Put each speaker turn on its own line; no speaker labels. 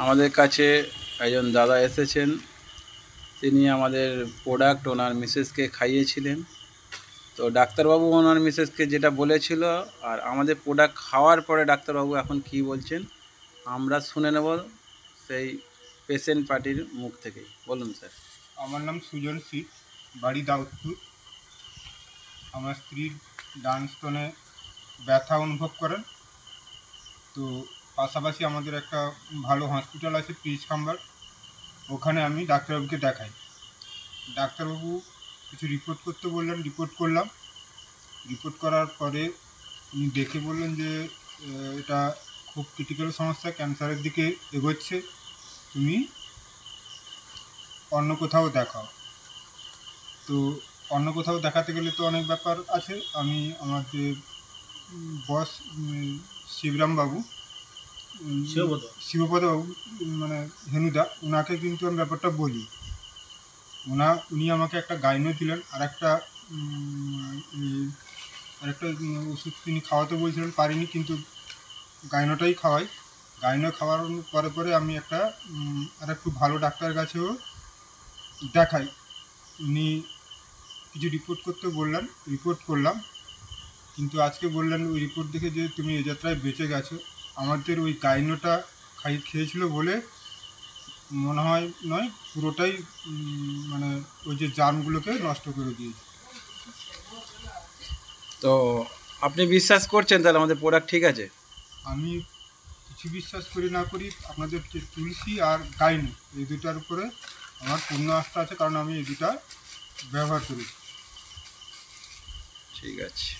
আমাদের কাছে একজন দাদা এসেছেন, তিনি আমাদের প্রোডাক্ট ওনার মিসেসকে খাইয়েছিলেন। তো ডাক্তারবাবু ওনার মিসেসকে যেটা বলেছিল আর আমাদের প্রোডাক্ট খাওয়ার পরে ডাক্তারবাবু এখন কি বলছেন আমরা শুনে নেব সেই পেশেন্ট পার্টির মুখ থেকেই। বলুন স্যার।
আমার নাম সুজন সিট, বাড়ি দাউদপুর। আমার স্ত্রীর ডান স্তনে ব্যথা অনুভব করেন। তো পাশাপাশি আমাদের একটা ভালো হসপিটাল আছে পিচ খাম্বার, ওখানে আমি ডাক্তারবাবুকে দেখাই। ডাক্তারবাবু কিছু রিপোর্ট করতে বললেন, রিপোর্ট করলাম। রিপোর্ট করার পরে উনি দেখে বললেন যে এটা খুব ক্রিটিক্যাল সমস্যা, ক্যান্সারের দিকে এগোচ্ছে, তুমি অন্য কোথাও দেখাও। তো অন্য কোথাও দেখাতে গেলে তো অনেক ব্যাপার আছে। আমি আমার যে বস শিবরামবাবু, শিবপদবাবু, মানে হেনুদা, ওনাকে কিন্তু আমি ব্যাপারটা বলি। উনি আমাকে একটা গাইনো দিলেন, আর একটা ওষুধ তিনি খাওয়াতে বলছিলেন, পারিনি, কিন্তু গাইনোটাই খাওয়াই। গাইনো খাওয়ার পরে আমি আর একটু ভালো ডাক্তারের কাছেও দেখাই। উনি কিছু রিপোর্ট করতে বললেন, রিপোর্ট করলাম। কিন্তু আজকে বললেন ওই রিপোর্ট দেখে যে তুমি এই যাত্রায় বেঁচে গেছো। আমাদের ওই গাইনোটা খেয়েছিল বলে মনে হয় নয়, পুরোটাই মানে ওই যে জার্মগুলোকে নষ্ট করে দিয়েছে।
তো আপনি বিশ্বাস করছেন তাহলে আমাদের প্রোডাক্ট ঠিক আছে?
আমি কিছু বিশ্বাস করি না করি, আপনাদের যে তুলসী আর গাইনো, এই দুটার উপরে আমার পূর্ণ আস্থা আছে, কারণ আমি এই দুটা ব্যবহার করি।
ঠিক আছে।